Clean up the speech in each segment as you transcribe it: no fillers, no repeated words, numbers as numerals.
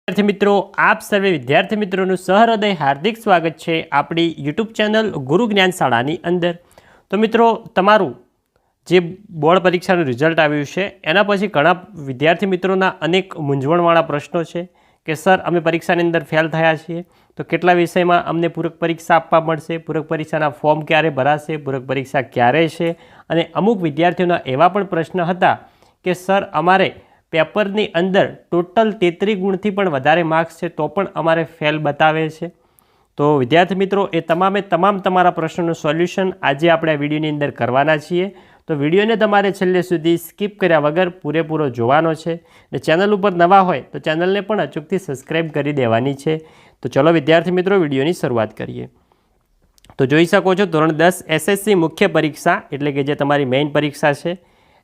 विद्यार्थी मित्रों, आप सर्वे विद्यार्थी मित्रों सहृदय हार्दिक स्वागत है अपनी यूट्यूब चैनल गुरु ज्ञान शाळानी अंदर। तो मित्रों, तमारू जे बोर्ड परीक्षा रिजल्ट आव्युं छे एना पछी घणा विद्यार्थी मित्रों अनेक मूंझवणवाळा प्रश्नों छे कि सर अमे परीक्षानी अंदर फेल थया छीए तो केटला विषयमां अमने पूरक परीक्षा आपवा मळशे, पूरक परीक्षाना फॉर्म क्यारे भराशे, पूरक परीक्षा क्यारे छे। अने अमुक विद्यार्थीओना एवा पण प्रश्न हता कि सर अमारे पेपरनी अंदर टोटल 33 गुणथी पण वधारे मार्क्स है तो पण अमारे फेल बतावे छे। तो विद्यार्थी मित्रों, ए तमामे तमाम तमारा प्रश्नों सोल्यूशन आज आपणे विडियोनी अंदर करवाना छीए। तो विडियोने तमारे छेल्ले सुधी स्कीप कर्या वगर पूरेपूरो जोवानो छे। ने चेनल पर नवा होय तो चेनलने पण अचूकथी सब्सक्राइब करी देवानी छे। तो चलो विद्यार्थी मित्रों, विडियोनी शरूआत करीए। तो जोई शको छो धोरण 10 एसएससी मुख्य परीक्षा एटले के जे तमारी मेन परीक्षा छे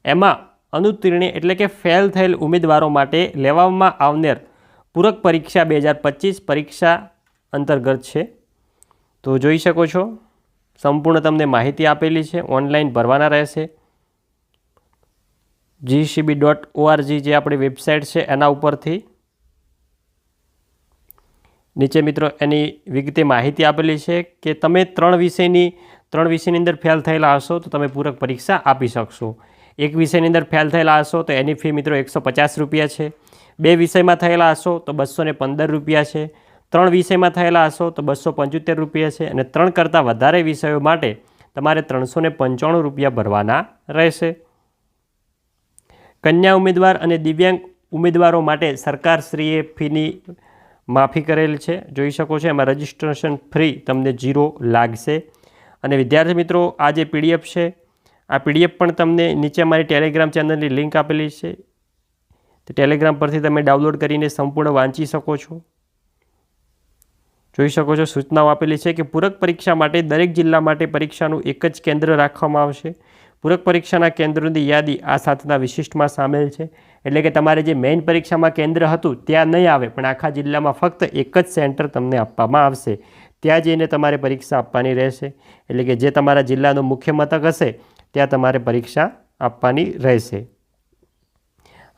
एमां अनुत्तीर्ण एटले के फेल थयेल उम्मीदवारों माटे लेवामां आवनार पूरक परीक्षा 2025 परीक्षा अंतर्गत है। तो जोई शको छो संपूर्ण तमने माहिती आपेली है। ऑनलाइन भरवाना रहेशे। gcb.org जे आपणी वेबसाइट है एना उपरथी नीचे मित्रों एनी विगते माहिती आपेली है कि तमे त्रण विषयनी अंदर फेल थयेला हशो तो तमे पूरक परीक्षा आपी शकशो। एक विषय अंदर फेल थयेला हशो तो एनी फी मित्रों 150 रुपया है। बे विषय में थयेला हशो तो 215 रुपया है। त्रण विषय में थयेला हशो तो 275 रुपया है। और त्रण करता वधारे विषयों माटे तमारे 395 रुपया भरवाना रहेशे। कन्या उम्मीदवार और दिव्यांग उम्मीदवारों माटे सरकारश्रीए फीनी माफी करेल है। जोई शको छो एमां रजिस्ट्रेशन फ्री तमने 0 लागशे। और विद्यार्थी मित्रों, आ जे पीडीएफ है आ पीडीएफ पण तमने नीचे मारी टेलिग्राम चेनल की लिंक आपेली है। तो टेलिग्राम परथी तमे डाउनलॉड करीने संपूर्ण वांची शको छो। जोई शको छो सूचनाओं आपेली है कि पूरक परीक्षा माटे दरेक जिल्ला माटे परीक्षानुं एक ज केन्द्र राखवामां आवशे। पूरक परीक्षाना केन्द्रोनी यादी आ साथना विशिष्टमां सामेल है। एटले के तमारे जे मेन परीक्षामां केन्द्र हतुं त्यां नहीं आवे पण आखा जिल्लामां फक्त एक ज सेंटर तमने आपवामां आवशे। त्यां जईने तमारे परीक्षा आपवानी रहेशे। एटले के जे तमारा जिल्लानुं मुख्य मथक हशे त्यां तमारे परीक्षा आपवानी रहेशे।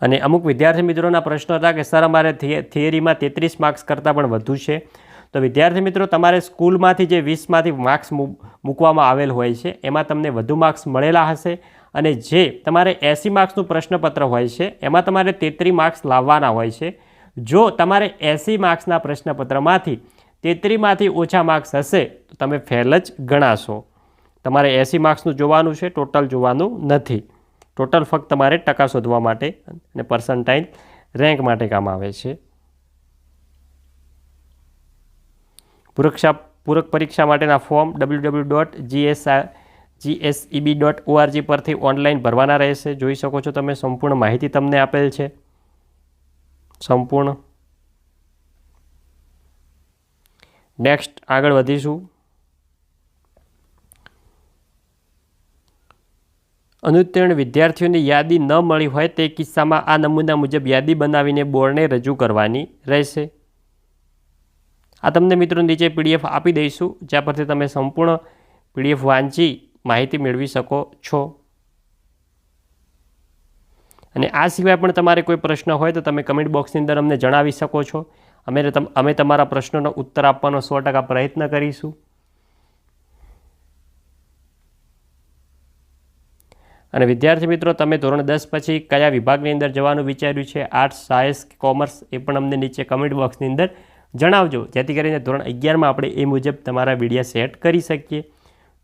अने अमुक विद्यार्थी मित्रों प्रश्न था कि सर अमारे थियरी में 33 मार्क्स करता पण वधु छे। तो विद्यार्थी मित्रों, तमारे स्कूल में जे 20 मांथी मार्क्स मूकवामां आवेल होय छे एमां तमने वधु मार्क्स मळेला हशे। अने जे तमारे 80 मार्क्सनुं प्रश्नपत्र होय छे एमां तमारे 33 मार्क्स लाववाना होय छे। जो तमारे 80 मार्क्सना प्रश्नपत्रमांथी 33 मांथी ओछा मार्क्स हशे तो तमे फेल ज गणाशो। तमारे 80 मार्क्सनुं जोवानुं छे, टोटल जोवानुं नथी। टोटल फक्त तमारे टका शोधवा माटे अने पर्सन्टाइल रेंक माटे काम आवे छे। पूरक परीक्षा माटेना फॉर्म www.gseb.org परथी ऑनलाइन भरवाना रहेशे। जोई शको छो तमे संपूर्ण माहिती तमने आपेल छे। संपूर्ण नेक्स्ट आगळ वधीशुं। अनुत्तीर्ण विद्यार्थीओनी यादी न मळी होय ते किस्सामां आ नमूना मुजब यादी बनावीने बोर्डने रजू करवानी रहेशे। आ तमने मित्रों नीचे पीडीएफ आपी दईशुं ज्यां परथी तमे संपूर्ण पीडीएफ वांची माहिती मेळवी शको छो। अने आ सिवाय पण तमारे कोई प्रश्न होय तो तमे कमेंट बॉक्सनी अंदर अमने जणावी शको छो। अमे तमारा प्रश्नोनो उत्तर आपवानो 100% प्रयत्न करीशुं। અને વિદ્યાર્થી મિત્રો, તમે ધોરણ 10 પછી કયા વિભાગની અંદર જવાનું વિચાર્યું છે, આર્ટ્સ, સાયન્સ કે કોમર્સ, એ પણ અમને નીચે કમેન્ટ બોક્સની અંદર જણાવજો, જેથી કરીને ધોરણ 11માં આપણે એ મુજબ તમારા વિડીયો સેટ કરી શકીએ।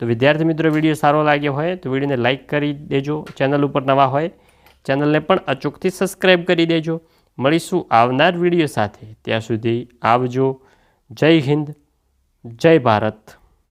તો વિદ્યાર્થી મિત્રો, વિડીયો સારો લાગ્યો હોય તો વિડીયોને લાઇક કરી દેજો। ચેનલ ઉપર નવા હોય ચેનલને પણ અચૂકથી સબસ્ક્રાઈબ કરી દેજો। મળીશું આવનાર વિડીયો સાથે। ત્યાં સુધી આવજો। જય હિન્દ, જય ભારત।